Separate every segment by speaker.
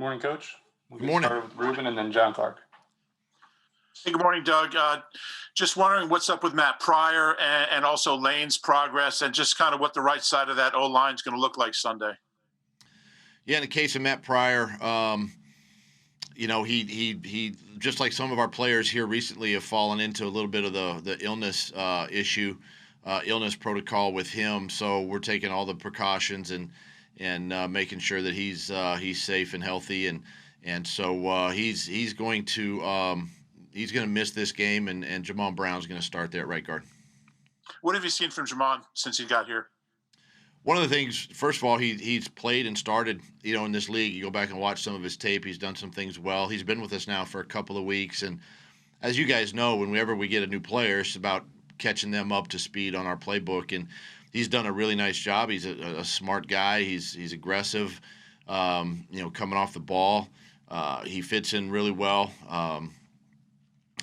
Speaker 1: Morning, Coach. We'll
Speaker 2: Good
Speaker 1: get
Speaker 2: morning.
Speaker 1: started with Ruben and then John Clark.
Speaker 3: Hey, good morning, Doug. Just wondering what's up with Matt Pryor and also Lane's progress and just kind of what the right side of that O-line is going to look like Sunday.
Speaker 2: Yeah, in the case of Matt Pryor, he just like some of our players here recently have fallen into a little bit of the illness issue, illness protocol with him. So we're taking all the precautions and making sure that he's safe and healthy, and so he's going to miss this game, and Jamon Brown's going to start there at right guard.
Speaker 3: What have you seen from Jamon since he got here?
Speaker 2: One of the things, first of all, he's played and started, in this league. You go back and watch some of his tape. He's done some things well. He's been with us now for a couple of weeks, and as you guys know, whenever we get a new player, it's about catching them up to speed on our playbook, and he's done a really nice job. He's a smart guy. He's aggressive, coming off the ball. He fits in really well.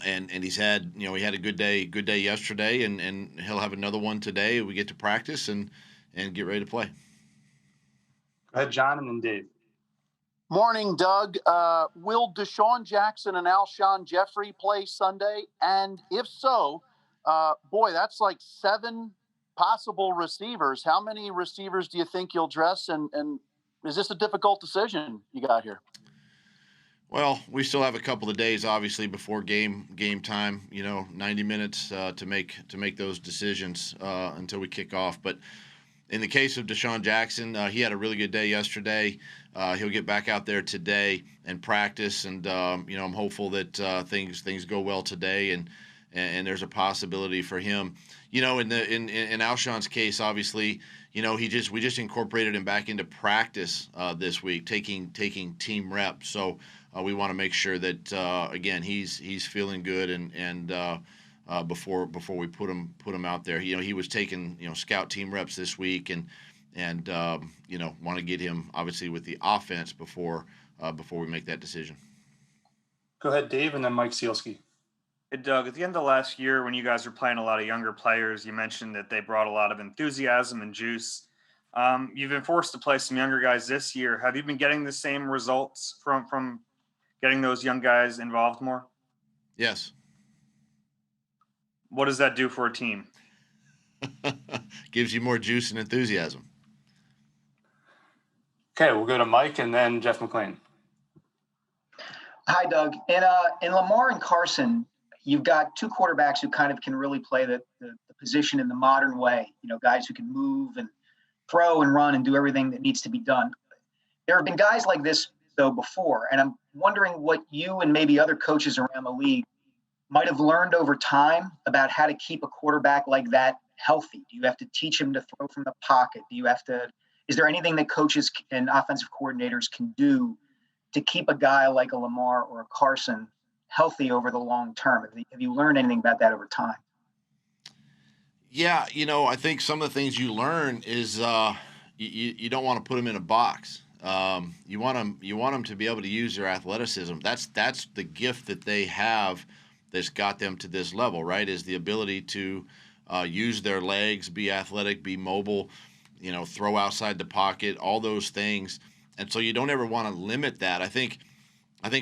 Speaker 2: And he's had, he had a good day yesterday, and he'll have another one today. We get to practice and get ready to play.
Speaker 1: Go ahead, John, and then Dave.
Speaker 4: Morning, Doug. Will DeSean Jackson and Alshon Jeffery play Sunday? And if so, that's like 7 possible receivers. How many receivers do you think you'll dress? And is this a difficult decision you got here?
Speaker 2: Well, we still have a couple of days, obviously, before game time. 90 minutes to make those decisions until we kick off. But in the case of DeSean Jackson, he had a really good day yesterday. He'll get back out there today and practice, and I'm hopeful that things go well today, and there's a possibility for him. In Alshon's case, obviously, we just incorporated him back into practice this week, taking team reps. So we want to make sure that again he's feeling good, and before we put him out there, he was taking scout team reps this week, and want to get him obviously with the offense before we make that decision.
Speaker 1: Go ahead, Dave, and then Mike Sealski.
Speaker 5: Hey, Doug, at the end of last year, when you guys were playing a lot of younger players, you mentioned that they brought a lot of enthusiasm and juice. You've been forced to play some younger guys this year. Have you been getting the same results from getting those young guys involved more?
Speaker 2: Yes.
Speaker 5: What does that do for a team?
Speaker 2: Gives you more juice and enthusiasm.
Speaker 1: Okay, we'll go to Mike and then Jeff McClain.
Speaker 6: Hi, Doug. In Lamar and Carson, you've got 2 quarterbacks who kind of can really play the position in the modern way, guys who can move and throw and run and do everything that needs to be done. There have been guys like this, though, before, and I'm wondering what you and maybe other coaches around the league might have learned over time about how to keep a quarterback like that healthy. Do you have to teach him to throw from the pocket? Is there anything that coaches and offensive coordinators can do to keep a guy like a Lamar or a Carson healthy over the long term? Have you learned anything about that over time?
Speaker 2: Yeah, I think some of the things you learn is you don't want to put them in a box. You want them to be able to use their athleticism. That's the gift that they have that's got them to this level, right? Is the ability to use their legs, be athletic, be mobile, throw outside the pocket, all those things. And so you don't ever want to limit that. I think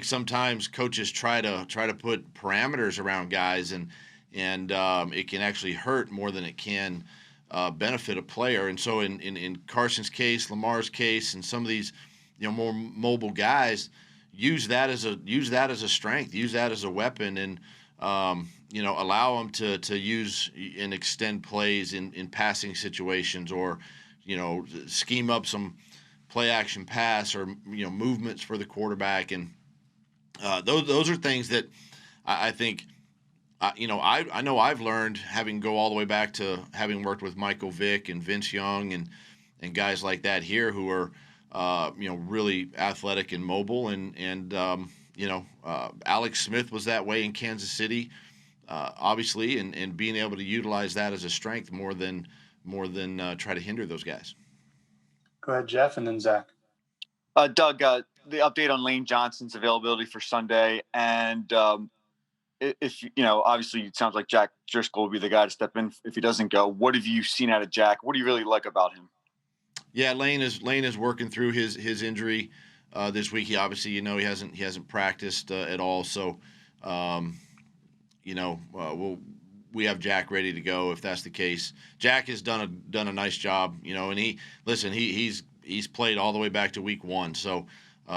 Speaker 2: sometimes coaches try to put parameters around guys, and it can actually hurt more than it can benefit a player. And so in Carson's case, Lamar's case, and some of these more mobile guys, use that as a strength, use that as a weapon, and allow them to use and extend plays in passing situations, or scheme up some play action pass, or movements for the quarterback. And those are things that I think I know I've learned, having go all the way back to having worked with Michael Vick and Vince Young and guys like that here who are really athletic and mobile, and Alex Smith was that way in Kansas City, obviously, and being able to utilize that as a strength more than try to hinder those guys.
Speaker 1: Go ahead, Jeff, and then Zach.
Speaker 7: Doug, the update on Lane Johnson's availability for Sunday, and if obviously it sounds like Jack Driscoll will be the guy to step in if he doesn't go. What have you seen out of Jack? What do you really like about him?
Speaker 2: Yeah, Lane is working through his injury. this week. He obviously, he hasn't practiced at all. So, we have Jack ready to go if that's the case. Jack has done a nice job, and he's played all the way back to week 1. So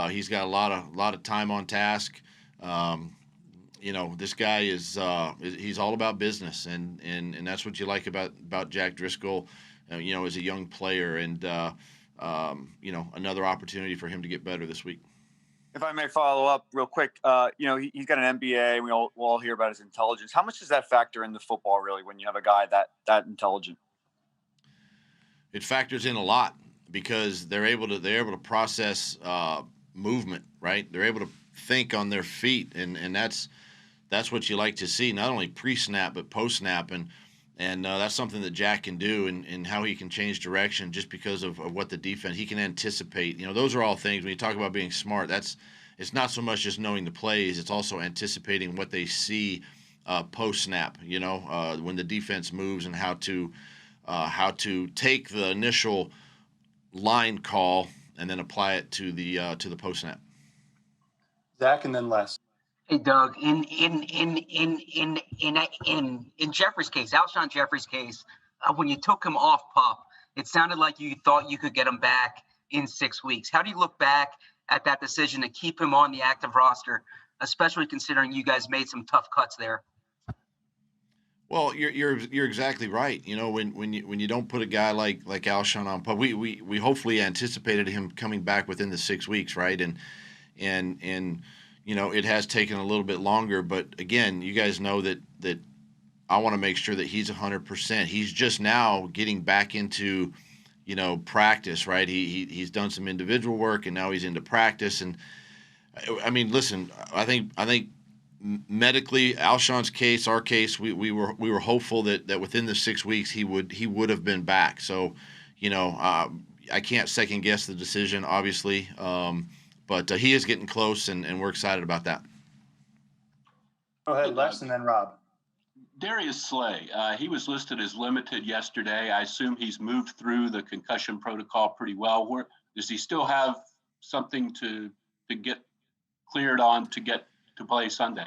Speaker 2: he's got a lot of time on task. This guy he's all about business, and that's what you like about Jack Driscoll, as a young player, and another opportunity for him to get better this week.
Speaker 7: If I may follow up real quick, he's got an MBA. We'll all hear about his intelligence. How much does that factor into football, really, when you have a guy that intelligent?
Speaker 2: It factors in a lot because they're able to process movement, right? They're able to think on their feet, and that's what you like to see, not only pre-snap but post-snap, and that's something that Jack can do, and how he can change direction just because of what the defense, he can anticipate. Those are all things when you talk about being smart. It's not so much just knowing the plays, it's also anticipating what they see post-snap, when the defense moves, and how to take the initial line call and then apply it to the post-snap.
Speaker 1: Zach and then Les.
Speaker 8: Hey, Doug, in Jeffrey's case, Alshon Jeffrey's case, when you took him off PUP, it sounded like you thought you could get him back in 6 weeks. How do you look back at that decision to keep him on the active roster, especially considering you guys made some tough cuts there?
Speaker 2: Well, you're exactly right. When you don't put a guy like Alshon on PUP, we hopefully anticipated him coming back within the 6 weeks, right? And it has taken a little bit longer, but again, you guys know that I want to make sure that he's 100%. He's just now getting back into, practice, right? He's done some individual work, and now he's into practice. And I mean, listen, I think medically, Alshon's case, our case, we were hopeful that within the 6 weeks he would have been back. So, I can't second guess the decision, obviously. But he is getting close, and we're excited about that.
Speaker 1: Go ahead, Les, and then Rob.
Speaker 9: Darius Slay, he was listed as limited yesterday. I assume he's moved through the concussion protocol pretty well. Does he still have something to get cleared on to get to play Sunday?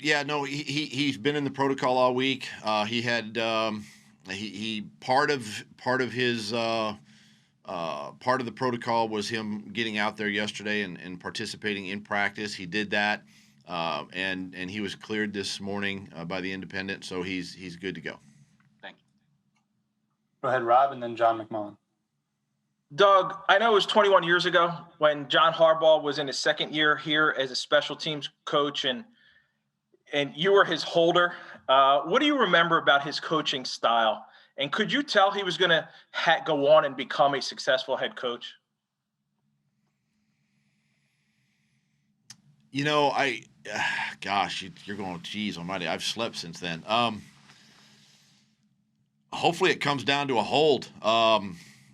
Speaker 2: He's been in the protocol all week. He had part of his part of the protocol was him getting out there yesterday and participating in practice. He did that, and he was cleared this morning by the independent, so he's good to go.
Speaker 9: Thank you.
Speaker 1: Go ahead, Rob, and then John McMullen.
Speaker 10: Doug, I know it was 21 years ago when John Harbaugh was in his second year here as a special teams coach, and you were his holder. What do you remember about his coaching style? And could you tell he was going to go on and become a successful head coach?
Speaker 2: You're going, geez almighty, I've slept since then. Hopefully it comes down to a hold.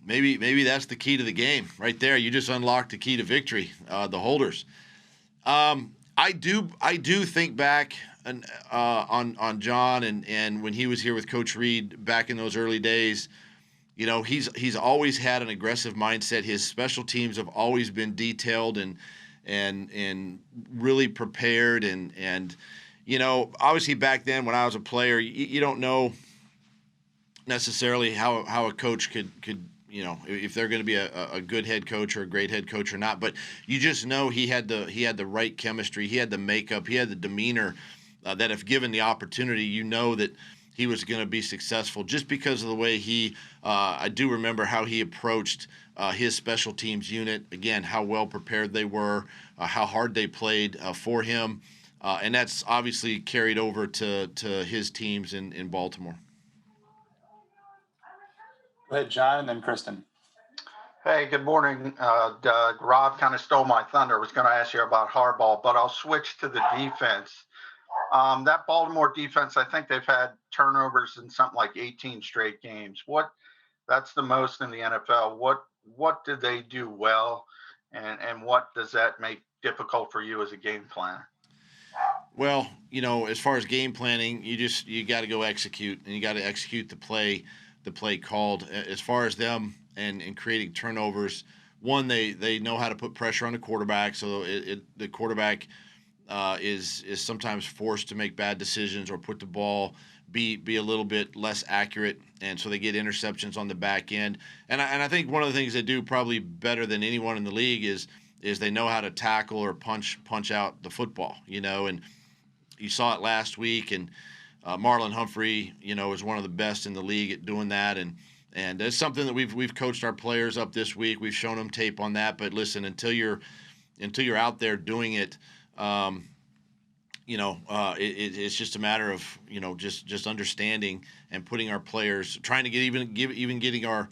Speaker 2: Maybe that's the key to the game right there. You just unlocked the key to victory, the holders. I do think back on John and when he was here with Coach Reed back in those early days. He's always had an aggressive mindset. His special teams have always been detailed and really prepared, and obviously back then when I was a player, you don't know necessarily how a coach could if they're going to be a good head coach or a great head coach or not, but you just know he had the right chemistry, he had the makeup, he had the demeanor that if given the opportunity, that he was going to be successful just because of the way I do remember how he approached his special teams unit. Again, how well prepared they were, how hard they played for him. And that's obviously carried over to his teams in Baltimore.
Speaker 1: Go ahead, John, and then Kristen.
Speaker 11: Hey, good morning, Doug. Rob kind of stole my thunder. I was going to ask you about Harbaugh, but I'll switch to the defense. That Baltimore defense, I think they've had turnovers in something like 18 straight games. That's the most in the NFL. What did they do well, and what does that make difficult for you as a game planner?
Speaker 2: Well, as far as game planning, you got to go execute, and you got to execute the play called. As far as them and creating turnovers, one, they know how to put pressure on the quarterback, so the quarterback is sometimes forced to make bad decisions or put the ball be a little bit less accurate, and so they get interceptions on the back end. And I think one of the things they do probably better than anyone in the league is they know how to tackle or punch out the football, and you saw it last week, and Marlon Humphrey, is one of the best in the league at doing that, and it's something that we've coached our players up this week. We've shown them tape on that, but listen, until you're out there doing it, it's just a matter of just understanding and putting our players, trying to getting our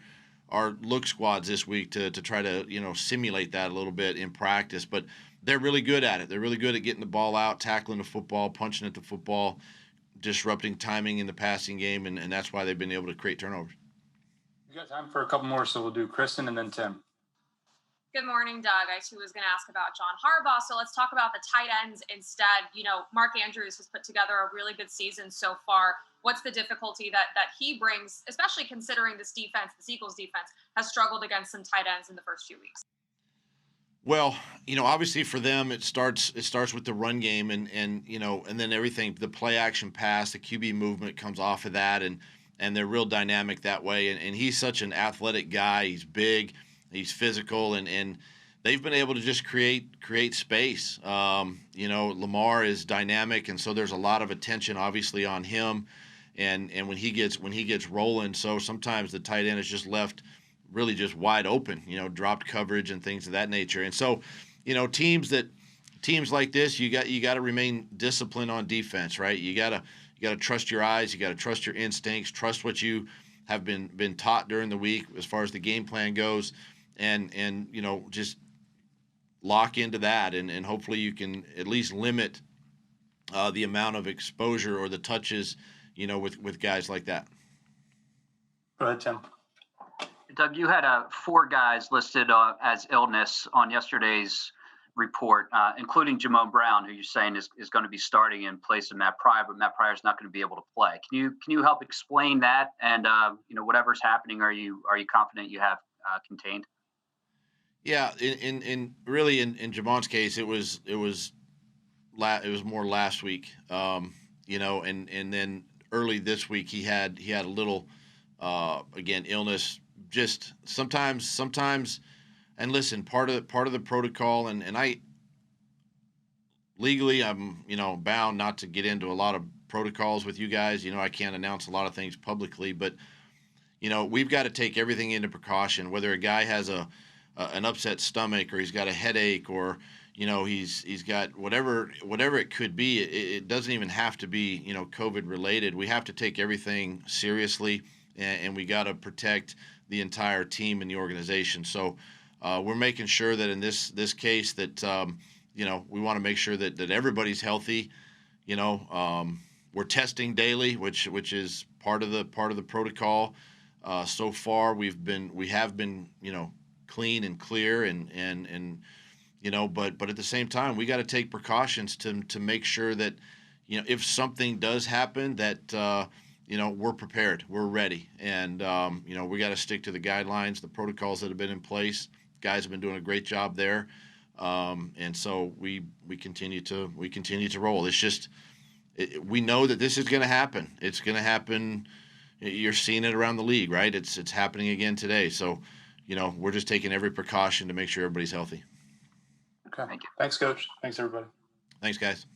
Speaker 2: look squads this week to try to simulate that a little bit in practice. But they're really good at it. They're really good at getting the ball out, tackling the football, punching at the football, disrupting timing in the passing game, and that's why they've been able to create turnovers.
Speaker 1: We got time for a couple more, so we'll do Kristen and then Tim.
Speaker 12: Good morning, Doug. I too was going to ask about John Harbaugh, so let's talk about the tight ends instead. Mark Andrews has put together a really good season so far. What's the difficulty that he brings, especially considering this Eagles defense, has struggled against some tight ends in the first few weeks?
Speaker 2: Well, obviously for them, it starts with the run game and then everything, the play action pass, the QB movement comes off of that, and they're real dynamic that way. And he's such an athletic guy. He's big, he's physical, and they've been able to just create space. Lamar is dynamic, and so there's a lot of attention obviously on him. And when he gets rolling, so sometimes the tight end is just left really just wide open, dropped coverage and things of that nature. And so, teams like this, you got to remain disciplined on defense, right? You got to trust your eyes, you got to trust your instincts, trust what you have been taught during the week as far as the game plan goes, and just lock into that, and hopefully you can at least limit the amount of exposure or the touches, with guys like that.
Speaker 1: Go ahead, Tim.
Speaker 13: Doug, you had 4 guys listed as illness on yesterday's report, including Jamon Brown, who you're saying is going to be starting in place of Matt Pryor, but Matt Pryor is not going to be able to play. Can you help explain that? And whatever's happening, are you confident you have contained?
Speaker 2: Yeah, in Jamon's case, it was more last week, and then early this week he had a little again illness. Just sometimes, and listen, part of the protocol, and I legally I'm bound not to get into a lot of protocols with you guys. I can't announce a lot of things publicly, but we've got to take everything into precaution. Whether a guy has an upset stomach, or he's got a headache, or he's got whatever it could be. It doesn't even have to be COVID related. We have to take everything seriously, and we got to protect the entire team and the organization. So we're making sure that in this case that we want to make sure that everybody's healthy. We're testing daily, which is part of the protocol. So far we have been clean and clear, and but at the same time we got to take precautions to make sure that if something does happen, that we're prepared, we're ready, and we got to stick to the guidelines, the protocols that have been in place. Guys have been doing a great job there, and so we continue to roll. It's just we know that this is going to happen. It's going to happen. You're seeing it around the league, right? It's happening again today. So we're just taking every precaution to make sure everybody's healthy.
Speaker 1: Okay. Thanks, Coach. Thanks, everybody.
Speaker 2: Thanks, guys.